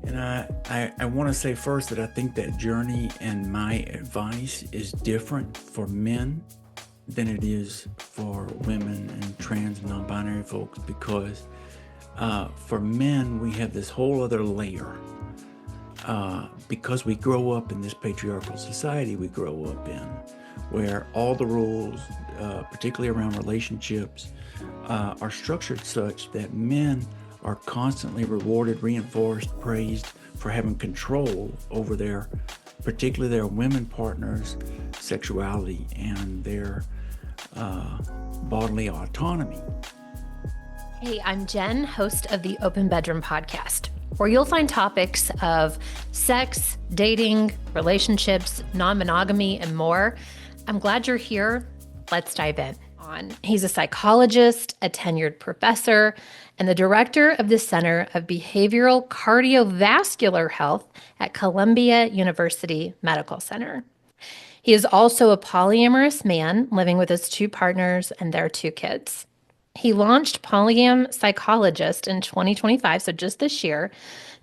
And I want to say first that I think that journey and my advice is different for men than it is for women and trans and non-binary folks because for men, we have this whole other layer. Because we grow up in this patriarchal society we grow up in, where all the rules, particularly around relationships, are structured such that men are constantly rewarded, reinforced, praised for having control over their, particularly their women partners' sexuality and their bodily autonomy. Hey, I'm Jen, host of the Open Bedroom podcast, where you'll find topics of sex, dating, relationships, non-monogamy, and more. I'm glad you're here. Let's dive in. He's a psychologist, a tenured professor, and the director of the Center of Behavioral Cardiovascular Health at Columbia University Medical Center. He is also a polyamorous man living with his two partners and their two kids. He launched PolyamPsychologist in 2025, so just this year,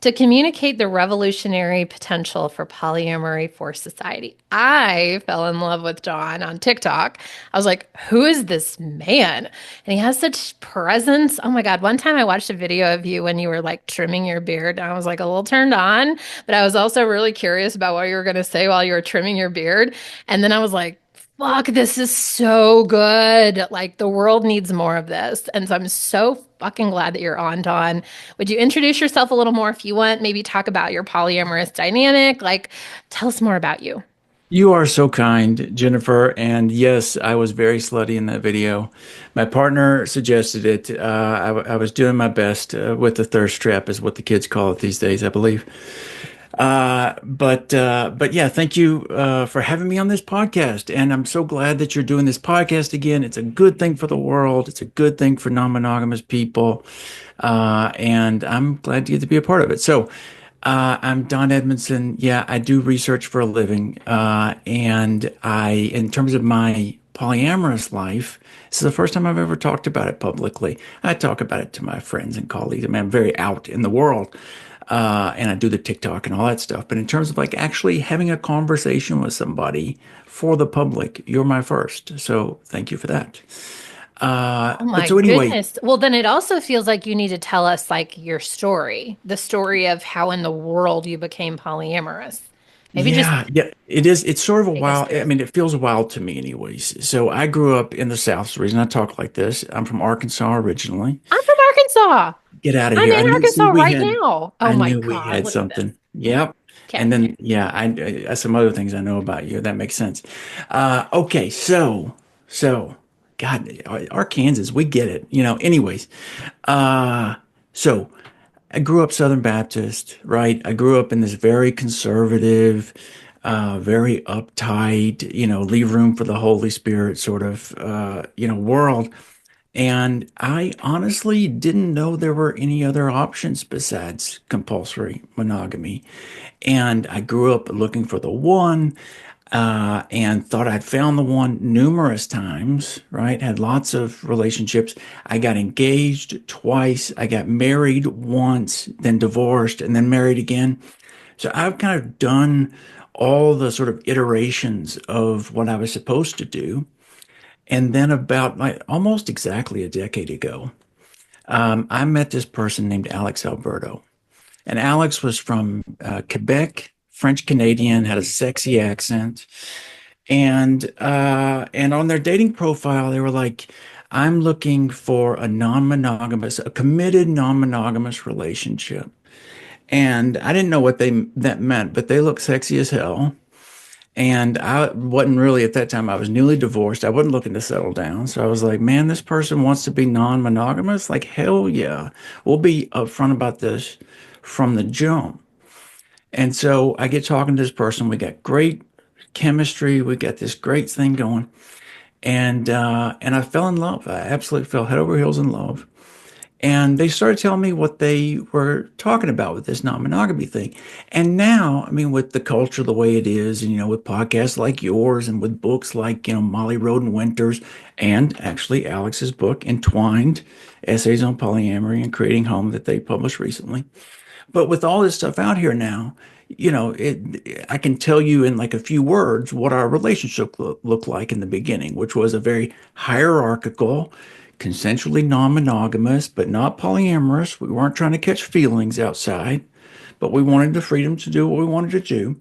to communicate the revolutionary potential for polyamory for society. I fell in love with Don on TikTok. I was like, who is this man? And he has such presence. Oh my God. One time I watched a video of you when you were like trimming your beard. And I was like a little turned on, but I was also really curious about what you were going to say while you were trimming your beard. And then I was like, fuck, this is so good. Like the world needs more of this. And so I'm so fucking glad that you're on, Don. Would you introduce yourself a little more if you want? Maybe talk about your polyamorous dynamic. Like, tell us more about you. You are so kind, Jennifer. And yes, I was very slutty in that video. My partner suggested it. I was doing my best with the thirst trap, is what the kids call it these days, I believe. But yeah, thank you for having me on this podcast. And I'm so glad that you're doing this podcast again. It's a good thing for the world. It's a good thing for non-monogamous people. And I'm glad to get to be a part of it. So, I'm Don Edmundson. Yeah, I do research for a living. In terms of my polyamorous life, this is the first time I've ever talked about it publicly. I talk about it to my friends and colleagues. I mean, I'm very out in the world. And I do the TikTok and all that stuff. But in terms of like actually having a conversation with somebody for the public, you're my first. So thank you for that. Oh But my so anyway, goodness. Well, then it also feels like you need to tell us like your story, the story of how in the world you became polyamorous. Maybe just yeah, it is. It's sort of a take us wild. I through. mean, it feels wild to me, anyways. So I grew up in the South. The reason I talk like this, I'm from Arkansas originally. I'm from Arkansas. Get out of I'm here! I in knew. See, Arkansas right now. Oh I my knew we God, had look at this. something. Yep. Okay. And then, yeah, some other things I know about you. That makes sense. Okay, so, God, Arkansas, we get it. Anyways, uh, so I grew up Southern Baptist, right? I grew up in this very conservative, very uptight, leave room for the Holy Spirit sort of, world. And I honestly didn't know there were any other options besides compulsory monogamy. And I grew up looking for the one, and thought I'd found the one numerous times, right? Had lots of relationships. I got engaged twice. I got married once, then divorced, and then married again. So I've kind of done all the sort of iterations of what I was supposed to do. And then about like almost exactly a decade ago, I met this person named Alex Alberto. And Alex was from Quebec, French Canadian, had a sexy accent. And on their dating profile, they were like, I'm looking for a committed non-monogamous relationship. And I didn't know what that meant, but they looked sexy as hell. And I wasn't really at that time, I was newly divorced. I wasn't looking to settle down. So I was like, man, this person wants to be non-monogamous. Like, hell yeah. We'll be upfront about this from the jump. And so I get talking to this person. We got great chemistry. We got this great thing going. And I fell in love. I absolutely fell head over heels in love. And they started telling me what they were talking about with this non-monogamy thing. And now, I mean, with the culture the way it is, and with podcasts like yours and with books like, Molly Roden Winters and actually Alex's book, Entwined, Essays on Polyamory and Creating Home that they published recently. But with all this stuff out here now, I can tell you in like a few words what our relationship looked like in the beginning, which was a very hierarchical, consensually non-monogamous, but not polyamorous. We weren't trying to catch feelings outside, but we wanted the freedom to do what we wanted to do.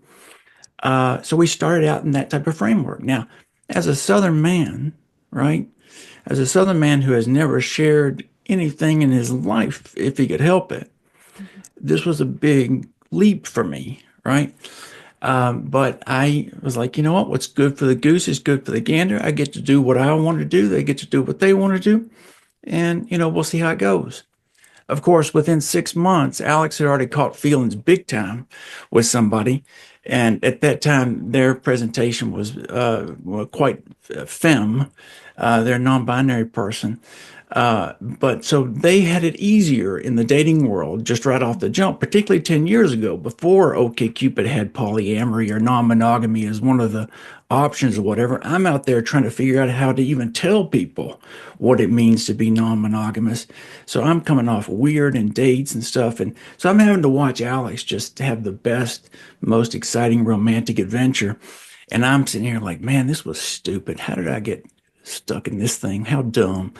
So we started out in that type of framework. Now, as a Southern man, right? As a Southern man who has never shared anything in his life, if he could help it, this was a big leap for me, right? But I was like, you know what? What's good for the goose is good for the gander. I get to do what I want to do. They get to do what they want to do. And, we'll see how it goes. Of course, within 6 months, Alex had already caught feelings big time with somebody. And at that time, their presentation was well, quite femme. They're a non binary person. But so they had it easier in the dating world just right off the jump, particularly 10 years ago, before OkCupid had polyamory or non-monogamy as one of the options or whatever. I'm out there trying to figure out how to even tell people what it means to be non-monogamous. So I'm coming off weird and dates and stuff. And so I'm having to watch Alex just have the best, most exciting romantic adventure. And I'm sitting here like, man, this was stupid. How did I get stuck in this thing? How dumb.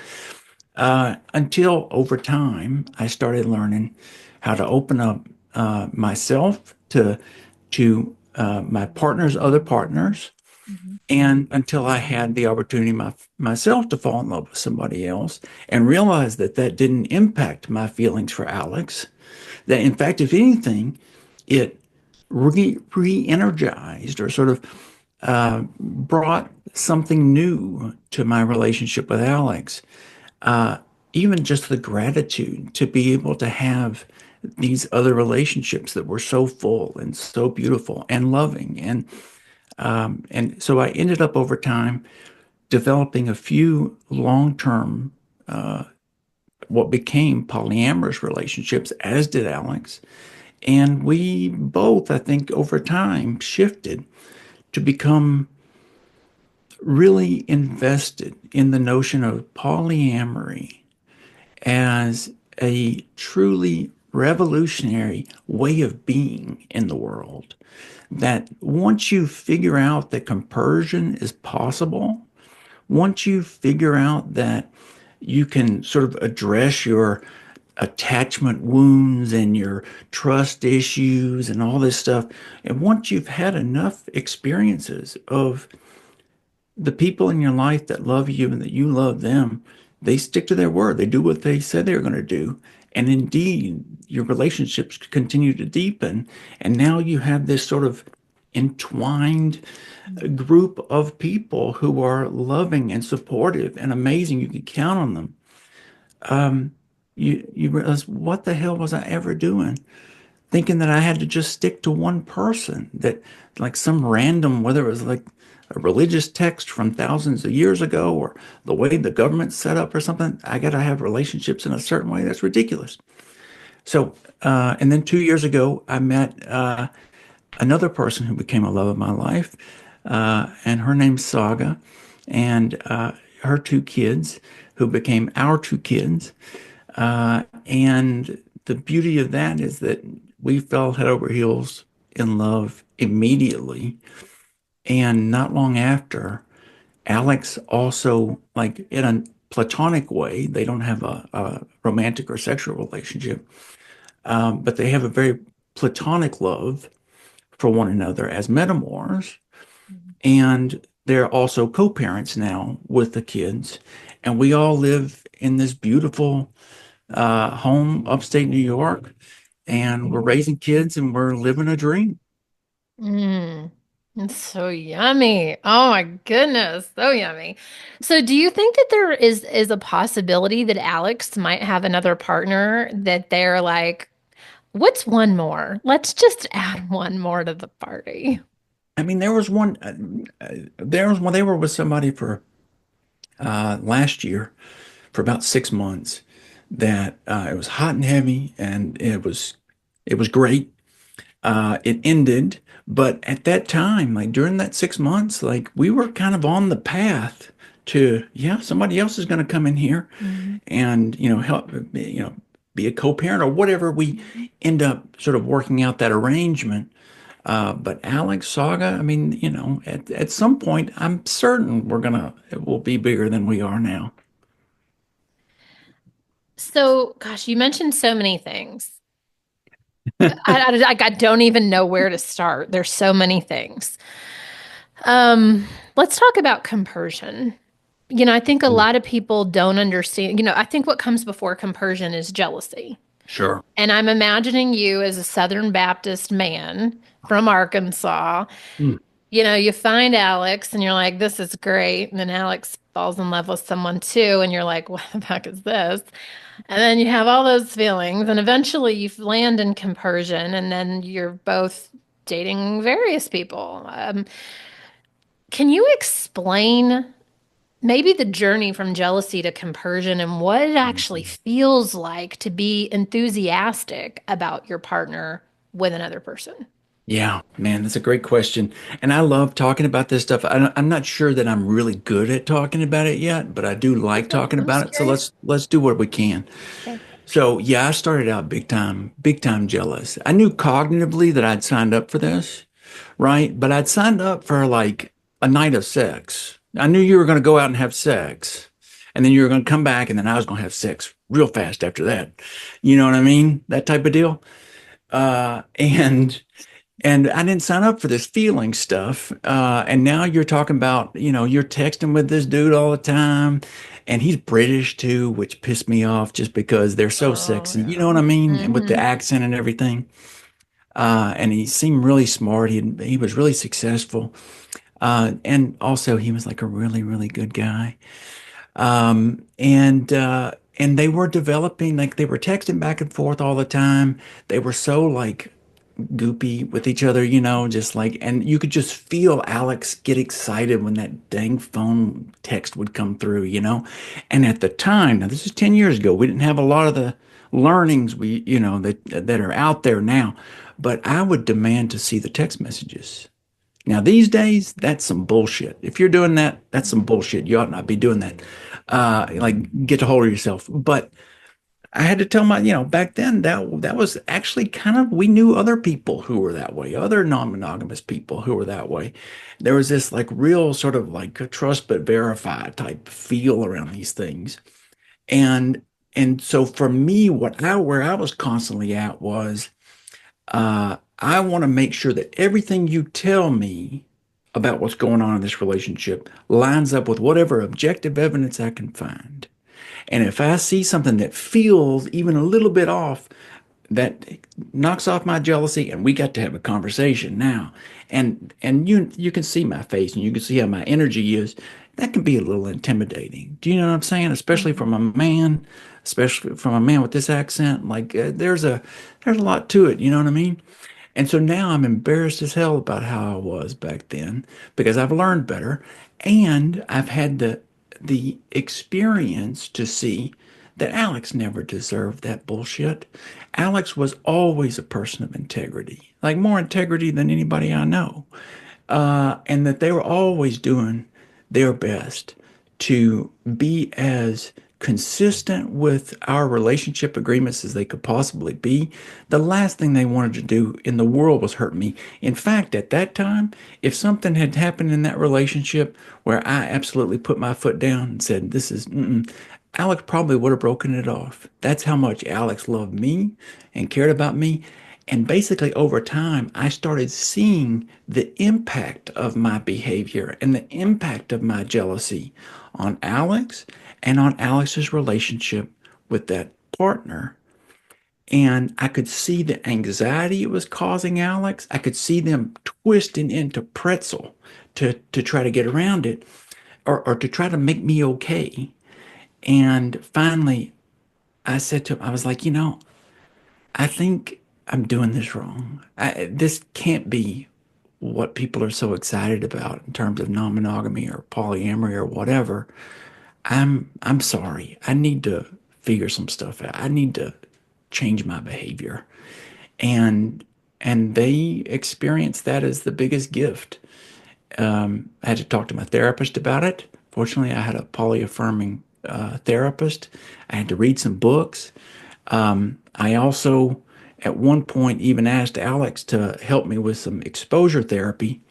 Until over time, I started learning how to open up myself to my partner's other partners, Mhm. and until I had the opportunity myself to fall in love with somebody else, and realize that that didn't impact my feelings for Alex. That in fact, if anything, it re-energized or sort of brought something new to my relationship with Alex. uh, Even just the gratitude to be able to have these other relationships that were so full and so beautiful and loving. And so I ended up over time developing a few long-term, what became polyamorous relationships, as did Alex. And we both, I think, over time shifted to become really invested in the notion of polyamory as a truly revolutionary way of being in the world. That once you figure out that compersion is possible, once you figure out that you can sort of address your attachment wounds and your trust issues and all this stuff, and once you've had enough experiences of the people in your life that love you and that you love them, they stick to their word. They do what they said they were going to do. And indeed, your relationships continue to deepen. And now you have this sort of entwined group of people who are loving and supportive and amazing. You can count on them. You realize, what the hell was I ever doing? Thinking that I had to just stick to one person, that like some random, whether it was like a religious text from thousands of years ago or the way the government's set up or something, I got to have relationships in a certain way. That's ridiculous. So, and then 2 years ago, I met another person who became a love of my life, and her name's Saga, and her two kids, who became our two kids. And the beauty of that is that we fell head over heels in love immediately. And not long after, Alex also, like in a platonic way, they don't have a romantic or sexual relationship, but they have a very platonic love for one another as metamors. And they're also co-parents now with the kids. And we all live in this beautiful home upstate New York. And we're raising kids and we're living a dream. Mm, it's so yummy. Oh my goodness, so yummy. So do you think that there is a possibility that Alex might have another partner that they're like, what's one more? Let's just add one more to the party. I mean, there was one, they were with somebody for last year for about 6 months. that it was hot and heavy, and it was great. It ended, but at that time, like during that 6 months, like we were kind of on the path to, yeah, somebody else is going to come in here Mhm. and, help, be a co-parent or whatever. We end up sort of working out that arrangement. But Alex Saga, I mean, at some point, I'm certain it will be bigger than we are now. So, gosh, you mentioned so many things. I don't even know where to start. There's so many things. Let's talk about compersion. I think a lot of people don't understand. I think what comes before compersion is jealousy. Sure. And I'm imagining you as a Southern Baptist man from Arkansas. Mm. You find Alex and you're like, this is great. And then Alex falls in love with someone too. And you're like, what the heck is this? And then you have all those feelings. And eventually you land in compersion. And then you're both dating various people. Can you explain maybe the journey from jealousy to compersion and what it actually feels like to be enthusiastic about your partner with another person? Yeah, man, that's a great question. And I love talking about this stuff. I'm not sure that I'm really good at talking about it yet, but I do like Okay, talking I'm about just it. So curious. let's do what we can. Okay. So yeah, I started out big time jealous. I knew cognitively that I'd signed up for this, right? But I'd signed up for like a night of sex. I knew you were going to go out and have sex, and then you were going to come back, and then I was going to have sex real fast after that. You know what I mean? That type of deal. And I didn't sign up for this feeling stuff. And now you're talking about, you're texting with this dude all the time. And he's British too, which pissed me off just because they're so Oh, sexy. You know yeah. what I mean? And with the Hmm. accent and everything. And he seemed really smart. He was really successful. And also he was like a really, really good guy. And they were developing, like they were texting back and forth all the time. They were so like goopy with each other, just like, and you could just feel Alex get excited when that dang phone text would come through, And at the time, now this is 10 years ago, we didn't have a lot of the learnings that are out there now, but I would demand to see the text messages. Now, these days, that's some bullshit. If you're doing that, that's some bullshit. You ought not be doing that. Like, get a hold of yourself. But I had to tell back then that was actually kind of, we knew other people who were that way, other non-monogamous people who were that way. There was this like real sort of like a trust but verify type feel around these things. And so for me, where I was constantly at was I want to make sure that everything you tell me about what's going on in this relationship lines up with whatever objective evidence I can find. And if I see something that feels even a little bit off, that knocks off my jealousy, and we got to have a conversation now. And you can see my face and you can see how my energy is. That can be a little intimidating. Do you know what I'm saying? Especially from a man with this accent. Like there's a lot to it. You know what I mean? And so now I'm embarrassed as hell about how I was back then because I've learned better and I've had the experience to see that Alex never deserved that bullshit. Alex was always a person of integrity, like more integrity than anybody I know. And that they were always doing their best to be as consistent with our relationship agreements as they could possibly be. The last thing they wanted to do in the world was hurt me. In fact, at that time, if something had happened in that relationship where I absolutely put my foot down and said, this is, Alex probably would have broken it off. That's how much Alex loved me and cared about me. And basically, over time, I started seeing the impact of my behavior and the impact of my jealousy on Alex and on Alex's relationship with that partner. And I could see the anxiety it was causing Alex. I could see them twisting into pretzel to try to get around it or to try to make me okay. And finally, I said to him, I was like, I think I'm doing this wrong. This can't be what people are so excited about in terms of non-monogamy or polyamory or whatever. I'm sorry. I need to figure some stuff out. I need to change my behavior. And they experience that as the biggest gift. I had to talk to my therapist about it. Fortunately, I had a poly-affirming therapist. I had to read some books. I also, at one point, even asked Alex to help me with some exposure therapy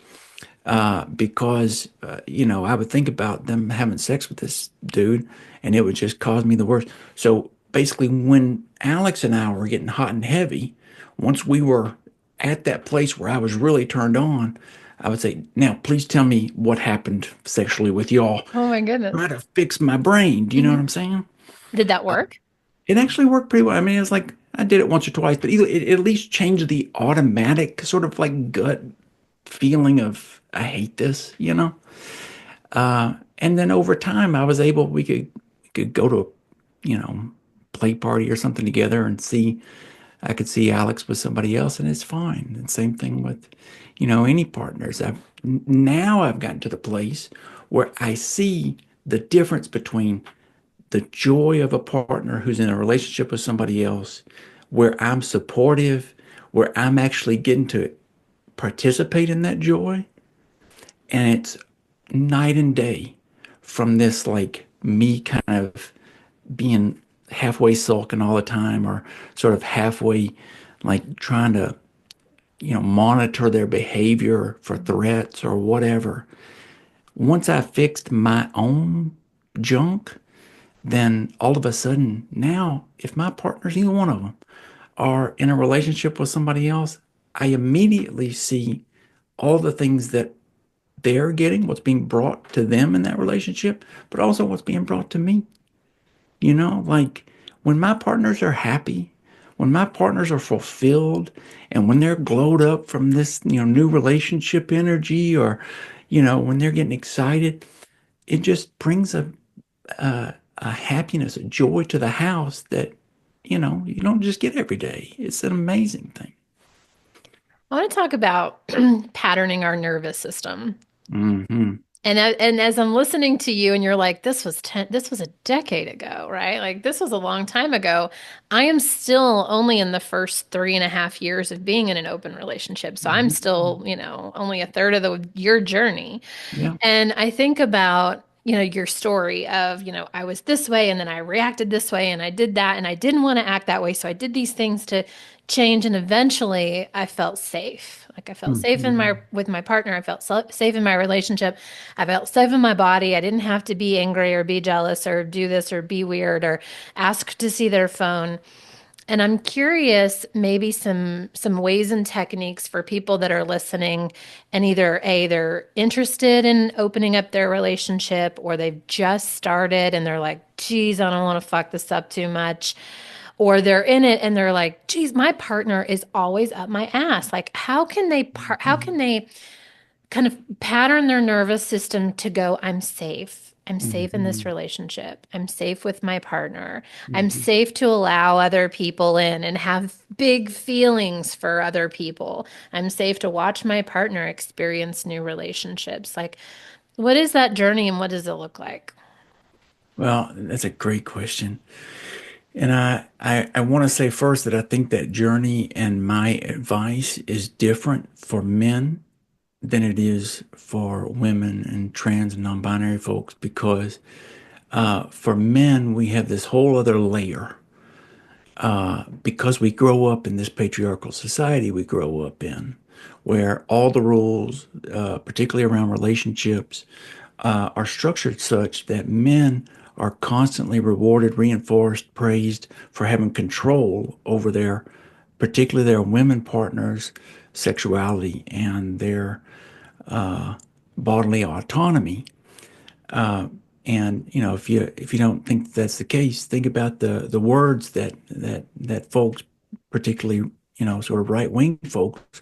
because, I would think about them having sex with this dude and it would just cause me the worst. So basically, when Alex and I were getting hot and heavy, once we were at that place where I was really turned on, I would say, now please tell me what happened sexually with y'all. Oh my goodness. Try to fix my brain. Do you know what Mhm. I'm saying? Did that work? It actually worked pretty well. I mean, it's like I did it once or twice, but it at least changed the automatic sort of like gut feeling of I hate this, and then over time, we could go to a, play party or something together and see. I could see Alex with somebody else, and it's fine. And same thing with, any partners. Now I've gotten to the place where I see the difference between the joy of a partner who's in a relationship with somebody else, where I'm supportive, where I'm actually getting to participate in that joy, and it's night and day from this like me kind of being halfway sulking all the time or sort of halfway like trying to monitor their behavior for threats or whatever. Once I fixed my own junk, then all of a sudden now if my partners, either one of them, are in a relationship with somebody else, I immediately see all the things that they're getting, what's being brought to them in that relationship, but also what's being brought to me. Like when my partners are happy, when my partners are fulfilled, and when they're glowed up from this, new relationship energy, or, when they're getting excited, it just brings a happiness, a joy to the house that, you don't just get every day. It's an amazing thing. I want to talk about patterning our nervous system. Hmm. And as I'm listening to you and you're like, this was a decade ago, right? Like this was a long time ago. I am still only in the first 3.5 years of being in an open relationship. So I'm still, only a third of your journey. Yeah. And I think about, your story of, I was this way and then I reacted this way and I did that and I didn't want to act that way. So I did these things to change and eventually I felt safe. Like I felt safe in Mhm. my with my partner. I felt safe in my relationship. I felt safe in my body. I didn't have to be angry or be jealous or do this or be weird or ask to see their phone. And I'm curious, maybe some ways and techniques for people that are listening and either A, they're interested in opening up their relationship or they've just started and they're like, geez, I don't want to fuck this up too much. Or they're in it and they're like, geez, my partner is always up my ass. Like, how can they kind of pattern their nervous system to go, I'm safe. I'm safe in this Mhm. relationship. I'm safe with my partner. I'm Mhm. safe to allow other people in and have big feelings for other people. I'm safe to watch my partner experience new relationships. Like, what is that journey and what does it look like? Well, that's a great question. And I want to say first that I think that journey and my advice is different for men than it is for women and trans and non-binary folks because for men, we have this whole other layer. Because we grow up in this patriarchal society we grow up in, where all the rules, particularly around relationships, are structured such that men are constantly rewarded, reinforced, praised for having control over particularly their women partners' sexuality and their bodily autonomy. And if you don't think that's the case, think about the words that folks, particularly sort of right wing folks,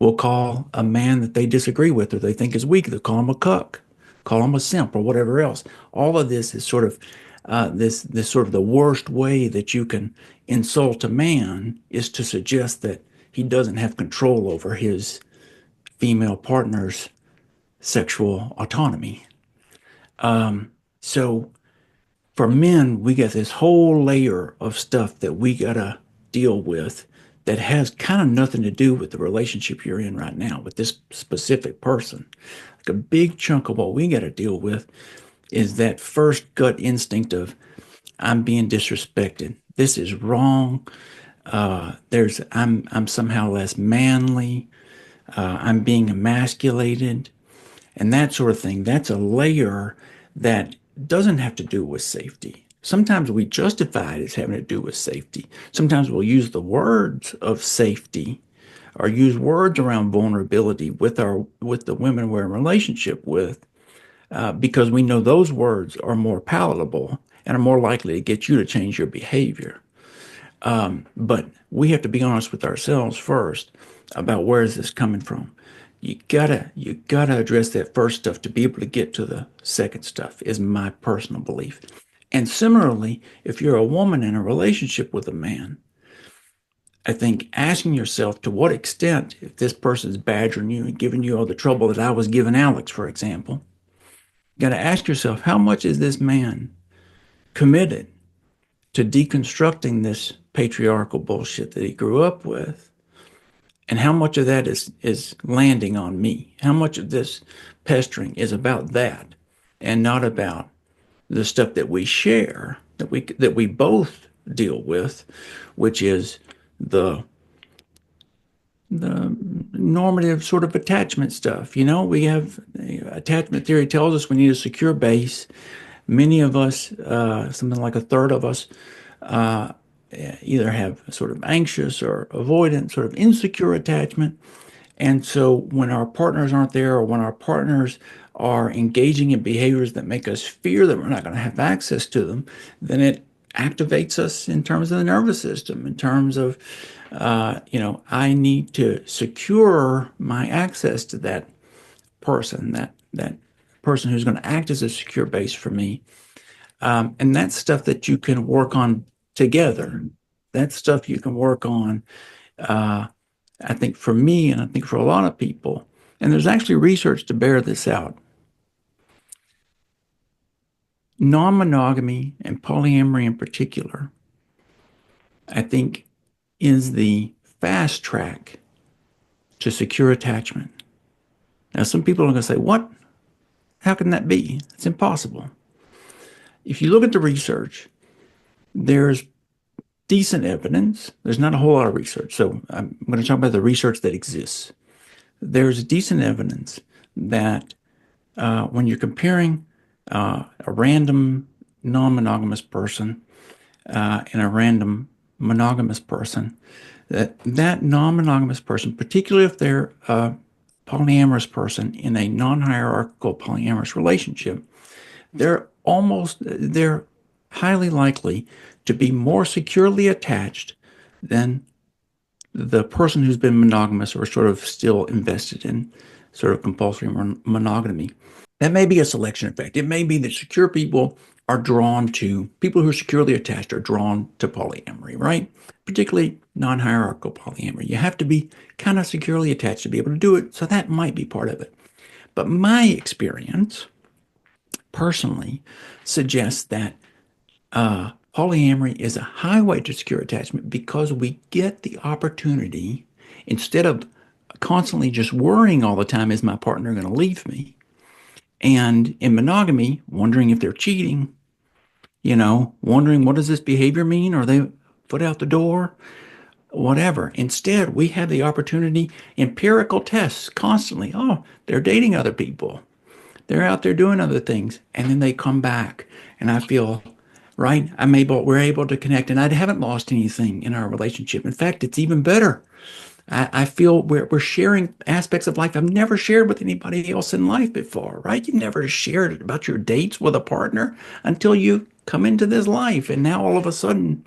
will call a man that they disagree with or they think is weak. They'll call him a cuck, call him a simp, or whatever else. All of this is sort of this sort of the worst way that you can insult a man is to suggest that he doesn't have control over his female partner's sexual autonomy. So For men, we got this whole layer of stuff that we gotta deal with that has kind of nothing to do with the relationship you're in right now with this specific person. Like a big chunk of what we got to deal with is that first gut instinct of I'm being disrespected. This is wrong. I'm somehow less manly. I'm being emasculated, and that sort of thing. That's a layer that doesn't have to do with safety. Sometimes we justify it as having to do with safety. Sometimes we'll use the words of safety or use words around vulnerability with the women we're in relationship with because we know those words are more palatable and are more likely to get you to change your behavior. But we have to be honest with ourselves first about where is this coming from. You gotta address that first stuff to be able to get to the second stuff, is my personal belief. And similarly, if you're a woman in a relationship with a man, I think asking yourself to what extent, if this person's badgering you and giving you all the trouble that I was giving Alex, for example, you got to ask yourself, how much is this man committed to deconstructing this patriarchal bullshit that he grew up with? And how much of that is landing on me? How much of this pestering is about that and not about the stuff that we share, that we both deal with, which is the the normative sort of attachment stuff. We have attachment theory tells us we need a secure base. Many of us, something like a third of us, either have sort of anxious or avoidant, sort of insecure attachment. And so when our partners aren't there, or when our partners are engaging in behaviors that make us fear that we're not going to have access to them, then it activates us in terms of the nervous system, in terms of, I need to secure my access to that person, that person who's going to act as a secure base for me. And that's stuff that you can work on together. That's stuff you can work on, I think for me, and I think for a lot of people. And there's actually research to bear this out. Non-monogamy and polyamory in particular, I think, is the fast track to secure attachment. Now, some people are going to say, what? How can that be? It's impossible. If you look at the research, there's decent evidence. There's not a whole lot of research. So I'm going to talk about the research that exists. There's decent evidence that when you're comparing a random non-monogamous person and a random monogamous person, that non-monogamous person, particularly if they're a polyamorous person in a non-hierarchical polyamorous relationship, they're highly likely to be more securely attached than the person who's been monogamous or sort of still invested in sort of compulsory monogamy. That may be a selection effect. It may be that secure people who are securely attached are drawn to polyamory, right? Particularly non-hierarchical polyamory. You have to be kind of securely attached to be able to do it. So that might be part of it. But my experience personally suggests that polyamory is a highway to secure attachment because we get the opportunity, instead of constantly just worrying all the time, is my partner going to leave me? And in monogamy, wondering if they're cheating, wondering what does this behavior mean? Are they foot out the door? Whatever. Instead, we have the opportunity, empirical tests constantly. Oh, they're dating other people. They're out there doing other things. And then they come back. And I feel, right, we're able to connect. And I haven't lost anything in our relationship. In fact, it's even better. I feel we're sharing aspects of life I've never shared with anybody else in life before, right? You never shared about your dates with a partner until you come into this life. And now all of a sudden,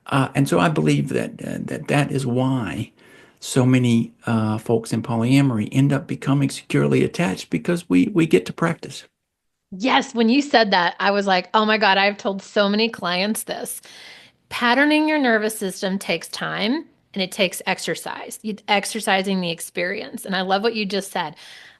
and so I believe that is why so many folks in polyamory end up becoming securely attached, because we get to practice. Yes, when you said that, I was like, oh my God, I've told so many clients this. Patterning your nervous system takes time and it takes exercise, exercising the experience. And I love what you just said.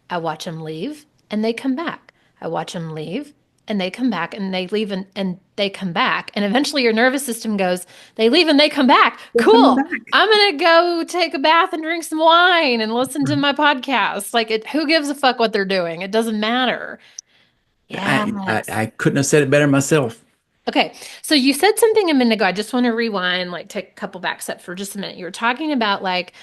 I watch them leave and they come back. I watch them leave and they come back and they leave and they come back. And eventually your nervous system goes, they leave and they come back. They're coming Cool. back. I'm going to go take a bath and drink some wine and listen to my podcast. Like who gives a fuck what they're doing? It doesn't matter. Yes. I couldn't have said it better myself. Okay. So you said something a minute ago. I just want to rewind, like take a couple back steps for just a minute. You were talking about like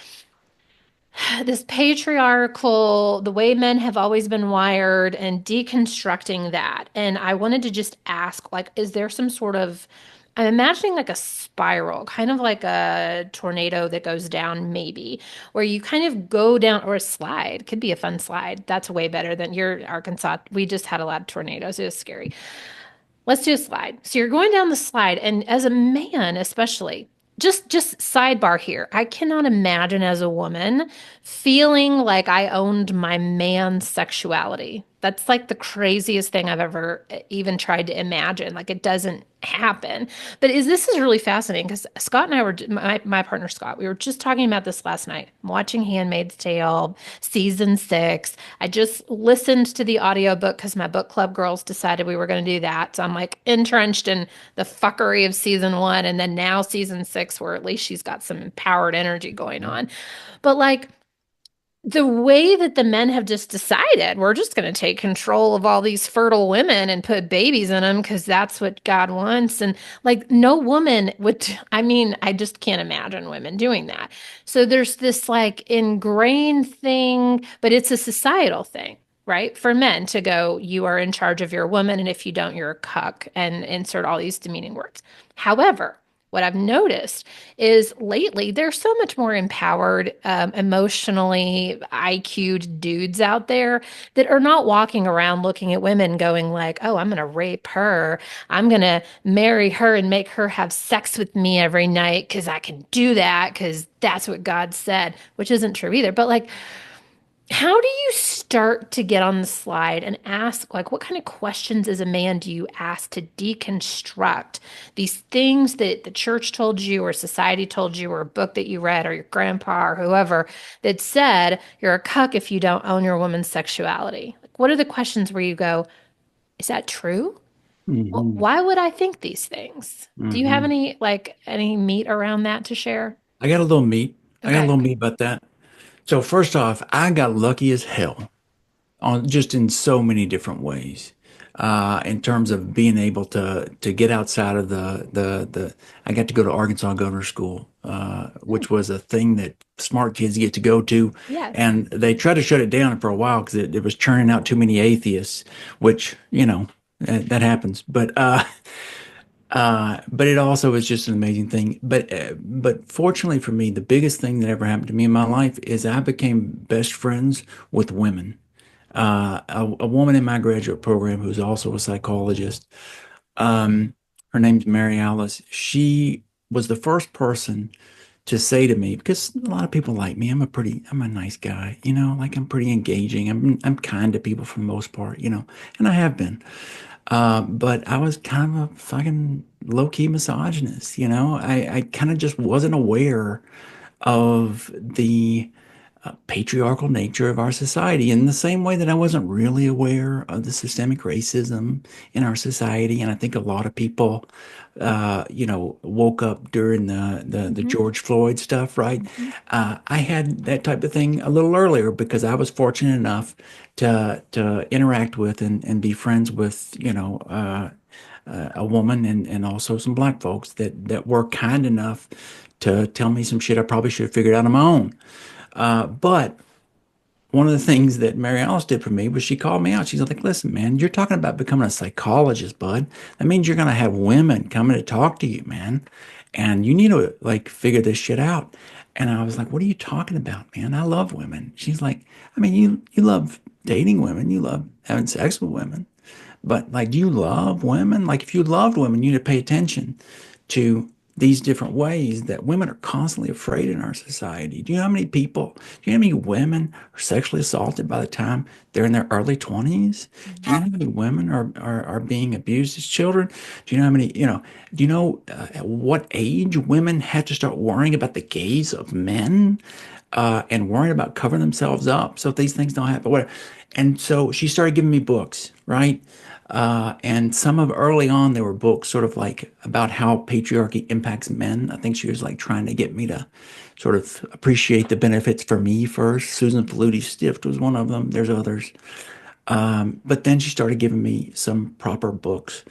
this patriarchal, the way men have always been wired and deconstructing that. And I wanted to just ask, like, is there some sort of, I'm imagining like a spiral, kind of like a tornado that goes down, maybe, where you kind of go down, or a slide, could be a fun slide. That's way better than your Arkansas. We just had a lot of tornadoes. It was scary. Let's do a slide. So you're going down the slide, and as a man, especially, just sidebar here. I cannot imagine as a woman feeling like I owned my man's sexuality. That's like the craziest thing I've ever even tried to imagine. Like it doesn't happen. But this is really fascinating because Scott and I were my partner Scott. We were just talking about this last night. I'm watching Handmaid's Tale season 6. I just listened to the audiobook because my book club girls decided we were going to do that. So I'm like entrenched in the fuckery of season 1 and then now season 6 where at least she's got some empowered energy going on. But like the way that the men have just decided we're just going to take control of all these fertile women and put babies in them because that's what God wants. And like no woman would, I mean, I just can't imagine women doing that. So there's this like ingrained thing, but it's a societal thing, right? For men to go, you are in charge of your woman. And if you don't, you're a cuck, and insert all these demeaning words. However, what I've noticed is lately there's so much more empowered, emotionally IQ'd dudes out there that are not walking around looking at women going like, oh, I'm going to rape her. I'm going to marry her and make her have sex with me every night because I can do that because that's what God said, which isn't true either. But like, how do you start to get on the slide and ask, like, what kind of questions as a man do you ask to deconstruct these things that the church told you, or society told you, or a book that you read, or your grandpa, or whoever that said you're a cuck if you don't own your woman's sexuality? Like, what are the questions where you go, is that true? Well, Hmm. why would I think these things? Do you have Hmm. any meat around that to share? I got a little meat. I got a Okay. little meat about that. So first off, I got lucky as hell on just in so many different ways. In terms of being able to get outside of the I got to go to Arkansas Governor School, which was a thing that smart kids get to go to, Yes. and they tried to shut it down for a while because it was churning out too many atheists, which that happens. But it also is just an amazing thing. But fortunately for me, the biggest thing that ever happened to me in my life is I became best friends with women. A woman in my graduate program who's also a psychologist. Um, Her name's Mary Alice. She was the first person to say to me, because a lot of people like me, I'm a nice guy, like I'm pretty engaging. I'm kind to people for the most part, and I have been. But I was kind of a fucking low-key misogynist, I kind of just wasn't aware of the patriarchal nature of our society in the same way that I wasn't really aware of the systemic racism in our society. And I think a lot of people, woke up during the Mhm. George Floyd stuff, right? Mhm. I had that type of thing a little earlier because I was fortunate enough to interact with and be friends with, a woman and also some black folks that were kind enough to tell me some shit I probably should have figured out on my own. But one of the things that Mary Alice did for me was she called me out. She's like, listen, man, you're talking about becoming a psychologist, bud. That means you're going to have women coming to talk to you, man. And you need to like figure this shit out. And I was like, what are you talking about, man? I love women. She's like, I mean, you love dating women. You love having sex with women. But like, do you love women? Like, if you loved women, you need to pay attention to these different ways that women are constantly afraid in our society. Do you know how many people, do you know how many women are sexually assaulted by the time they're in their early 20s? Do you know how many women are being abused as children? Do you know how many, do you know at what age women had to start worrying about the gaze of men? And worrying about covering themselves up so if these things don't happen, whatever. And so she started giving me books, right? And some of early on, there were books sort of like about how patriarchy impacts men. I think she was like trying to get me to sort of appreciate the benefits for me first. Susan Faludi Stift was one of them. There's others. But then she started giving me some proper books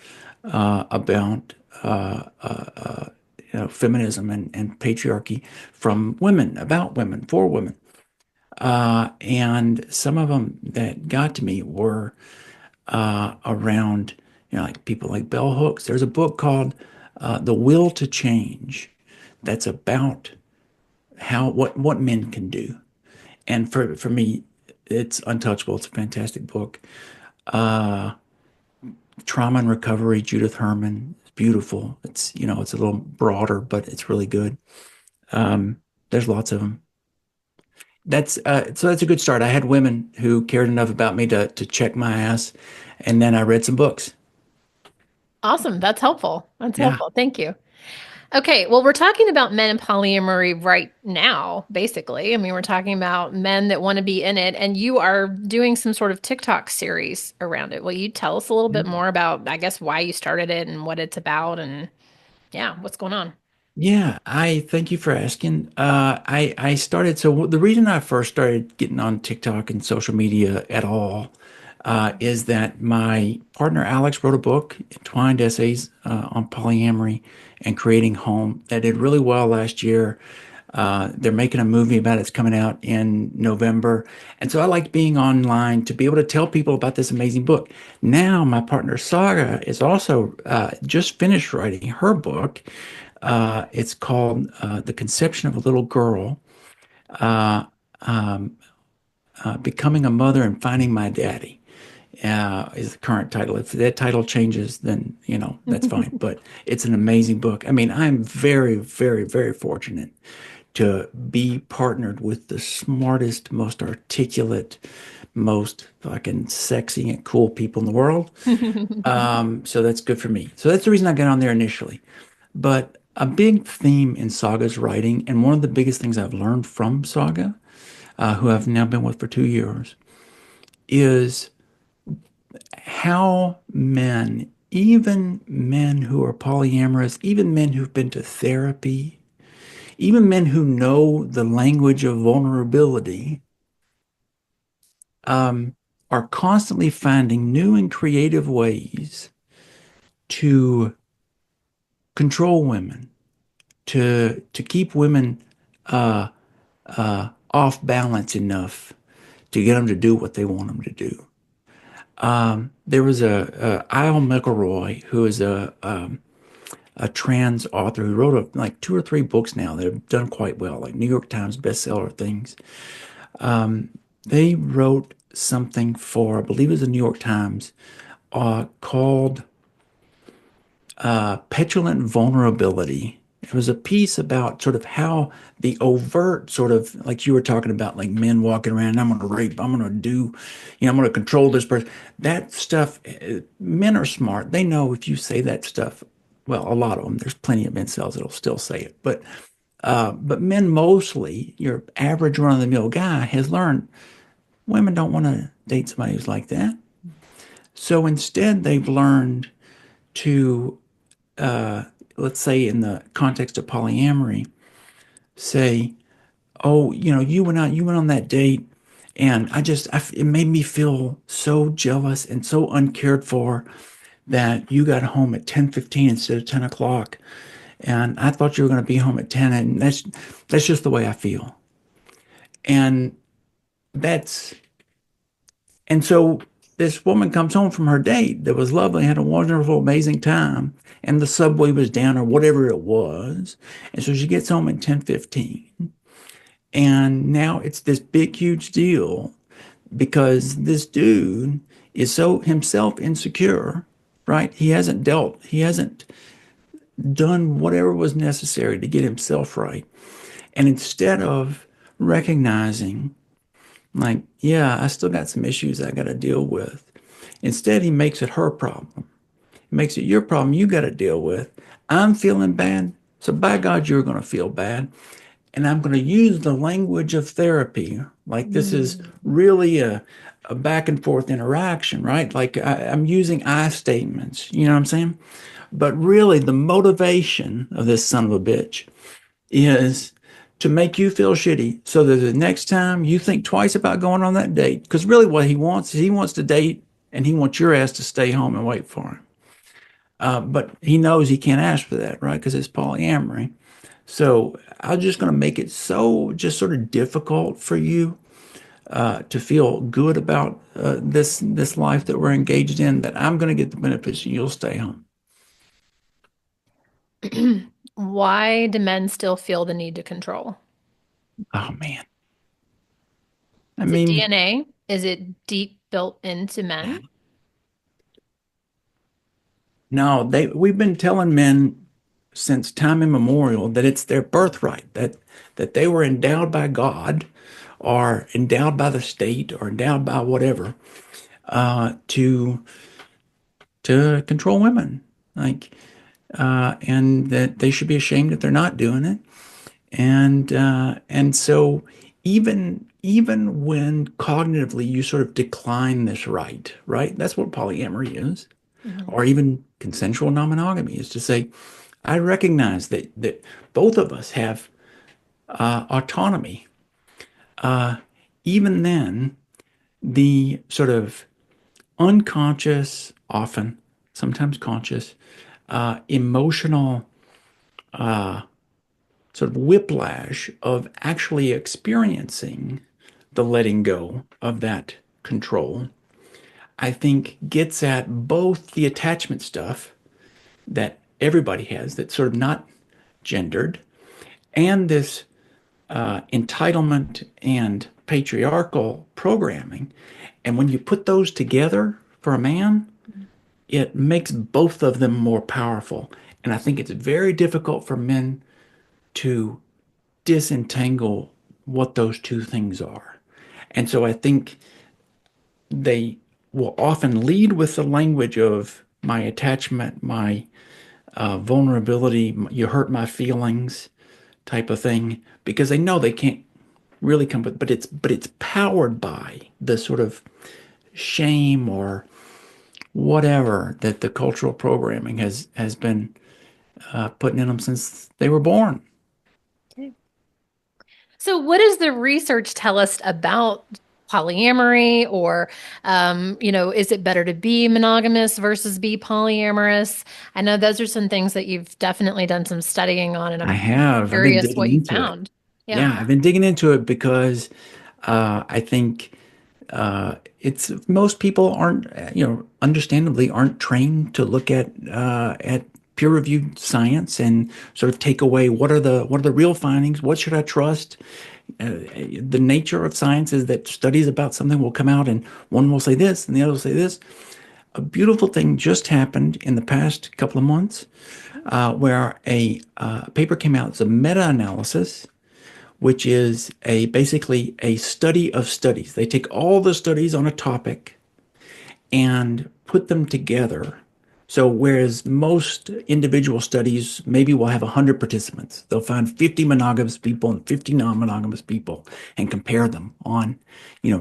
about feminism and patriarchy from women, about women, for women. And some of them that got to me were around, like people like bell hooks. There's a book called The Will to Change that's about how what men can do. And for me, it's untouchable. It's a fantastic book. Uh, Trauma and Recovery, Judith Herman. It's beautiful. It's a little broader, but it's really good. There's lots of them. So that's a good start. I had women who cared enough about me to check my ass, and then I read some books. Awesome. That's helpful. That's Yeah. helpful. Thank you. Okay, well, we're talking about men in polyamory right now, basically. I mean, we're talking about men that want to be in it, and you are doing some sort of TikTok series around it. Will you tell us a little bit more about, I guess, why you started it and what it's about and yeah, what's going on? Yeah, I thank you for asking. I started, so the reason I first started getting on TikTok and social media at all is that my partner Alex wrote a book, Entwined Essays on Polyamory and Creating Home, that did really well last year. They're making a movie about it. It's coming out in November. And so I liked being online to be able to tell people about this amazing book. Now, my partner Saga is also just finished writing her book. It's called The Conception of a Little Girl, uh, um, Becoming a Mother and Finding My Daddy. Is the current title. If that title changes, then, that's fine. But it's an amazing book. I mean, I'm very, very, very fortunate to be partnered with the smartest, most articulate, most fucking sexy and cool people in the world. So that's good for me. So that's the reason I got on there initially. But a big theme in Saga's writing, and one of the biggest things I've learned from Saga, who I've now been with for 2 years, is how men, even men who are polyamorous, even men who've been to therapy, even men who know the language of vulnerability, um, are constantly finding new and creative ways to control women, to keep women off balance enough to get them to do what they want them to do. There was a Isle McElroy, who is a trans author who wrote like 2 or 3 books now that have done quite well, like New York Times bestseller things. They wrote something for, I believe it was the New York Times, called Petulant Vulnerability. It was a piece about sort of how the overt sort of, like you were talking about, like men walking around, I'm going to rape, I'm going to do, I'm going to control this person. That stuff, men are smart. They know if you say that stuff, well, a lot of them, there's plenty of incels that'll still say it. But men mostly, your average run-of-the-mill guy has learned women don't want to date somebody who's like that. So instead, they've learned to, let's say in the context of polyamory, say, oh, you went on that date, and it made me feel so jealous and so uncared for that you got home at 10:15 instead of 10 o'clock. And I thought you were going to be home at 10, and that's just the way I feel. And that's and so this woman comes home from her date that was lovely, had a wonderful, amazing time, and the subway was down or whatever it was. And so she gets home at 10:15. And now it's this big, huge deal because this dude is so himself insecure, right? He hasn't done whatever was necessary to get himself right. And instead of recognizing, like, yeah, I still got some issues I got to deal with, instead he makes it her problem. He makes it your problem you got to deal with. I'm feeling bad, so by God, you're going to feel bad. and I'm going to use the language of therapy. Like this is Mm. really a back and forth interaction, right? Like I'm using I statements, you know what I'm saying? But really, the motivation of this son of a bitch is to make you feel shitty so that the next time you think twice about going on that date. Because really, what he wants is he wants to date and he wants your ass to stay home and wait for him. But he knows he can't ask for that, right? Because it's polyamory. So I'm just going to make it so just sort of difficult for you to feel good about this life that we're engaged in that I'm going to get the benefits and you'll stay home. Why do men still feel the need to control? Oh man. I Is it mean, DNA? Is it deep built into men? no, we've been telling men since time immemorial that it's their birthright, that they were endowed by God or endowed by the state or endowed by whatever to control women. Like and that they should be ashamed if they're not doing it. And so even when cognitively you sort of decline this right? That's what polyamory is, Mhm. or even consensual non-monogamy is to say, I recognize that both of us have autonomy. Even then, the sort of unconscious, often, sometimes conscious, emotional sort of whiplash of actually experiencing the letting go of that control, I think gets at both the attachment stuff that everybody has that's sort of not gendered and this entitlement and patriarchal programming. And when you put those together for a man, it makes both of them more powerful. And I think it's very difficult for men to disentangle what those two things are. And so I think they will often lead with the language of my attachment, my vulnerability, you hurt my feelings type of thing, because they know they can't really come with, but it's powered by the sort of shame or whatever that the cultural programming has been putting in them since they were born. Okay. So, what does the research tell us about polyamory, or, is it better to be monogamous versus be polyamorous? I know those are some things that you've definitely done some studying on, and I I'm have. I've been curious digging what you into it. found. Yeah. Yeah, I've been digging into it because I think it's most people aren't, understandably aren't trained to look at peer-reviewed science and sort of take away what are the real findings, what should I trust. The nature of science is that studies about something will come out and one will say this and the other will say this. A beautiful thing just happened in the past couple of months where a paper came out. It's a meta-analysis which is a basically a study of studies. They take all the studies on a topic and put them together. So whereas most individual studies maybe will have 100 participants, they'll find 50 monogamous people and 50 non-monogamous people and compare them on,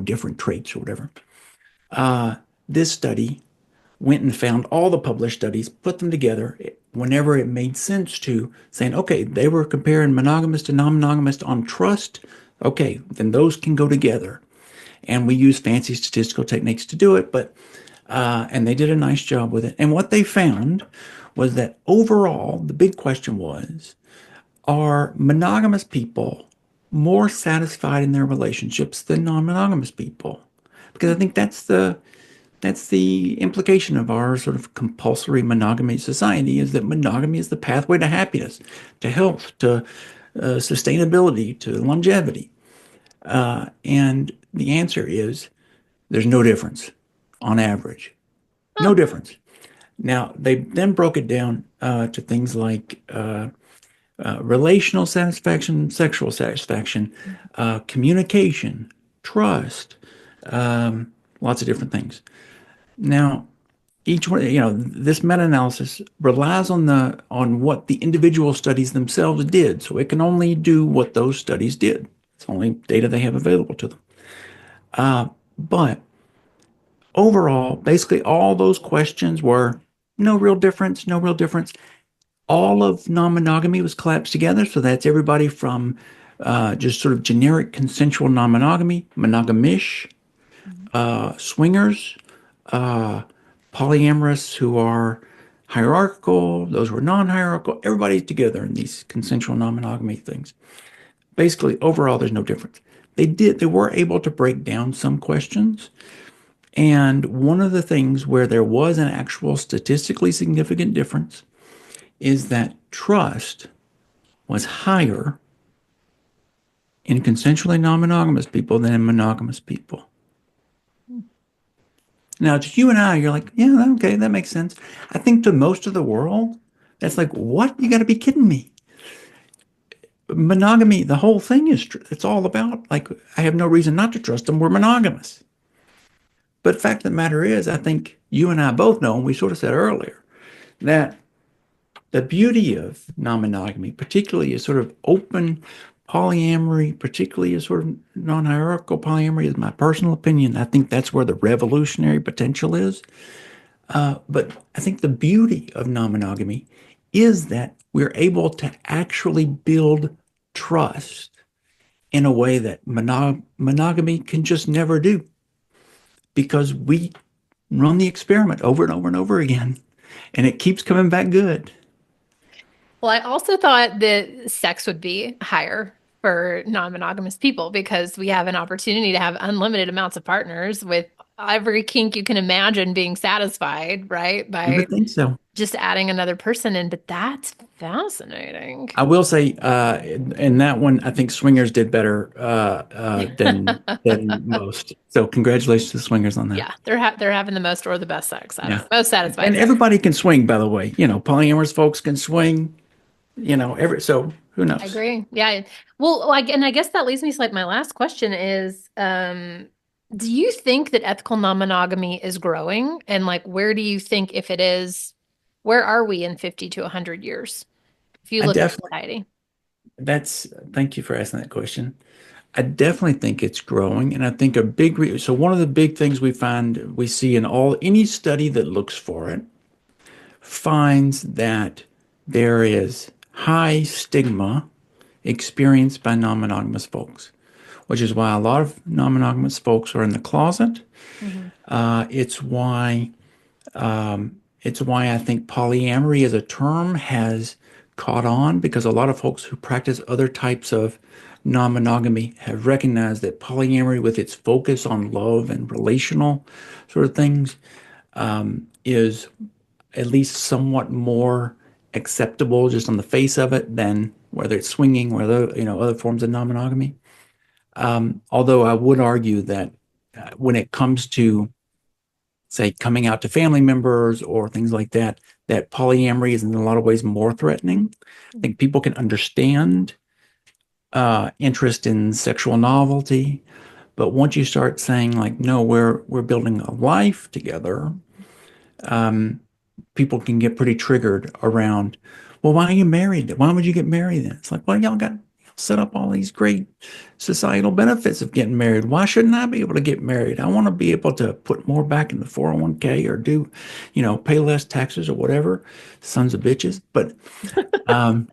different traits or whatever. This study went and found all the published studies, put them together whenever it made sense to, saying, okay, they were comparing monogamous to non-monogamous on trust. Okay, then those can go together. And we use fancy statistical techniques to do it, but and they did a nice job with it. And what they found was that overall, the big question was, are monogamous people more satisfied in their relationships than non-monogamous people? Because I think that's the implication of our sort of compulsory monogamy society is that monogamy is the pathway to happiness, to health, to sustainability, to longevity. And the answer is there's no difference on average. No Oh, difference. Now, they then broke it down to things like relational satisfaction, sexual satisfaction, communication, trust, lots of different things. Now, each one, this meta-analysis relies on what the individual studies themselves did. So it can only do what those studies did. It's only data they have available to them. But overall, basically all those questions were no real difference, no real difference. All of non-monogamy was collapsed together. So that's everybody from just sort of generic consensual non-monogamy, monogamish, swingers, uh, polyamorous who are hierarchical, those who are non-hierarchical, everybody together in these consensual non-monogamy things. Basically, overall, there's no difference. They were able to break down some questions. And one of the things where there was an actual statistically significant difference is that trust was higher in consensually non-monogamous people than in monogamous people. Now, to you and I, you're like, yeah, okay, that makes sense. I think to most of the world, that's like, what? You got to be kidding me. Monogamy, the whole thing it's all about, like, I have no reason not to trust them. We're monogamous. But the fact of the matter is, I think you and I both know, and we sort of said earlier, that the beauty of non-monogamy, particularly is sort of open polyamory, particularly is sort of non-hierarchical polyamory, is my personal opinion. I think that's where the revolutionary potential is. But I think the beauty of non-monogamy is that we're able to actually build trust in a way that monogamy can just never do, because we run the experiment over and over and over again, and it keeps coming back good. Well, I also thought that sex would be higher for non-monogamous people because we have an opportunity to have unlimited amounts of partners with every kink you can imagine being satisfied, right? You By would think so. just adding another person in. But that's fascinating. I will say, in that one, I think swingers did better than most. So congratulations to the swingers on that. Yeah, they're having the most or the best sex, Yeah, most satisfied and sex. everybody can swing, by the way. Polyamorous folks can swing. So who I knows? agree. Yeah. Well, and I guess that leads me to like my last question is, do you think that ethical non-monogamy is growing? And like, where do you think, if it is, where are we in 50 to 100 years? If you I look at definitely society. that's Thank you for asking that question. I definitely think it's growing, and I think so one of the big things we see in any study that looks for it finds that there is high stigma experienced by non-monogamous folks, which is why a lot of non-monogamous folks are in the closet. Mhm. Uh, it's why it's why I think polyamory as a term has caught on, because a lot of folks who practice other types of non-monogamy have recognized that polyamory, with its focus on love and relational sort of things, is at least somewhat more acceptable just on the face of it than whether it's swinging or other forms of non-monogamy. Although I would argue that when it comes to, say, coming out to family members or things like that, that polyamory is in a lot of ways more threatening. I think people can understand interest in sexual novelty, but once you start saying like, no, we're building a life together, people can get pretty triggered around, well, why are you married? Why would you get married then? It's like, well, y'all got set up all these great societal benefits of getting married. Why shouldn't I be able to get married? I want to be able to put more back in the 401k or do, pay less taxes or whatever. Sons of bitches. But, and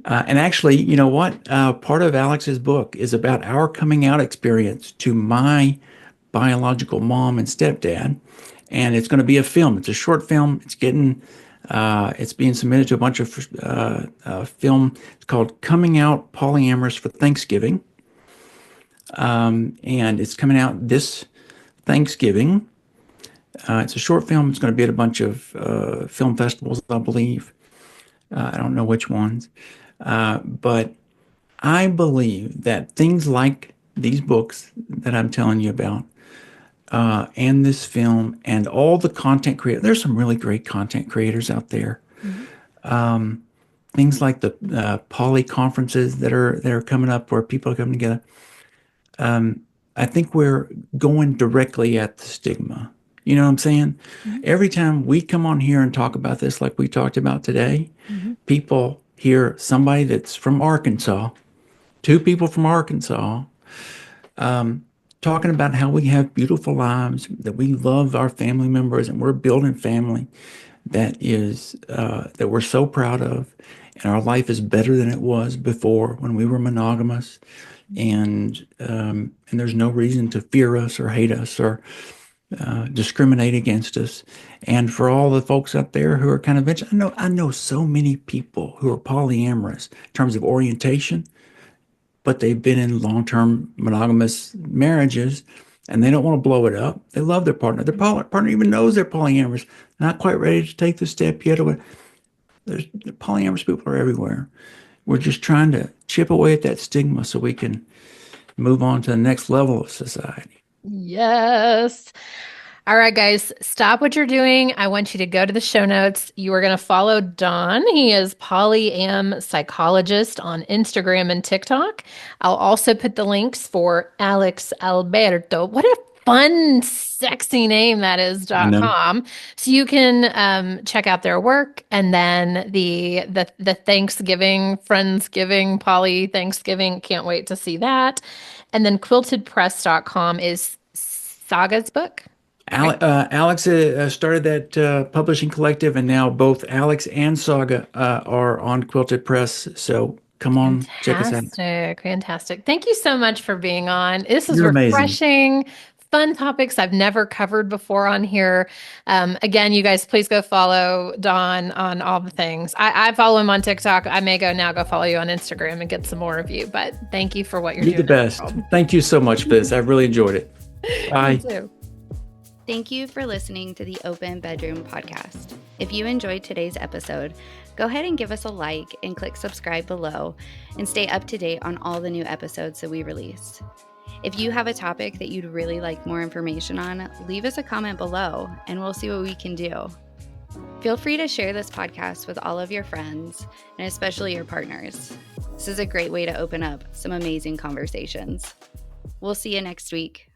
actually, you know what? Part of Alex's book is about our coming out experience to my biological mom and stepdad. And it's going to be a film. It's a short film. It's being submitted to a bunch of film. It's called Coming Out Polyamorous for Thanksgiving. And it's coming out this Thanksgiving. It's a short film. It's going to be at a bunch of film festivals, I believe. I don't know which ones. But I believe that things like these books that I'm telling you about, and this film and all the content creators, there's some really great content creators out there. Mhm. Things like the poly conferences that are coming up where people are coming together. I think we're going directly at the stigma. You know what I'm saying? Mhm. Every time we come on here and talk about this, like we talked about today, people hear somebody that's from Arkansas, two people from Arkansas, talking about how we have beautiful lives, that we love our family members, and we're building family that we're so proud of, and our life is better than it was before when we were monogamous, and there's no reason to fear us or hate us or discriminate against us. And for all the folks out there who are kind of I know so many people who are polyamorous in terms of orientation, but they've been in long-term monogamous marriages and they don't want to blow it up. They love their partner. Their partner even knows they're polyamorous, not quite ready to take the step yet. There's polyamorous people are everywhere. We're just trying to chip away at that stigma so we can move on to the next level of society. Yes. All right, guys, stop what you're doing. I want you to go to the show notes. You are going to follow Don. He is PolyamPsychologist on Instagram and TikTok. I'll also put the links for Alex Alberto. What a fun, sexy name that is I know. .com. So you can check out their work, and then the Thanksgiving, Friendsgiving, Poly Thanksgiving. Can't wait to see that. And then quiltedpress.com is Saga's book. Right. Alex started that publishing collective, and now both Alex and Saga are on Quilted Press. So come on, check us out. Fantastic. Fantastic. Thank you so much for being on. This is You're amazing. refreshing, fun topics I've never covered before on here. Again, you guys, please go follow Don on all the things. I follow him on TikTok. I may go follow you on Instagram and get some more of you. But thank you for what you're You're the doing. best. Thank you so much for this. I really enjoyed it. Bye. You too. Thank you for listening to the Open Bedroom podcast. If you enjoyed today's episode, go ahead and give us a like and click subscribe below and stay up to date on all the new episodes that we release. If you have a topic that you'd really like more information on, leave us a comment below and we'll see what we can do. Feel free to share this podcast with all of your friends and especially your partners. This is a great way to open up some amazing conversations. We'll see you next week.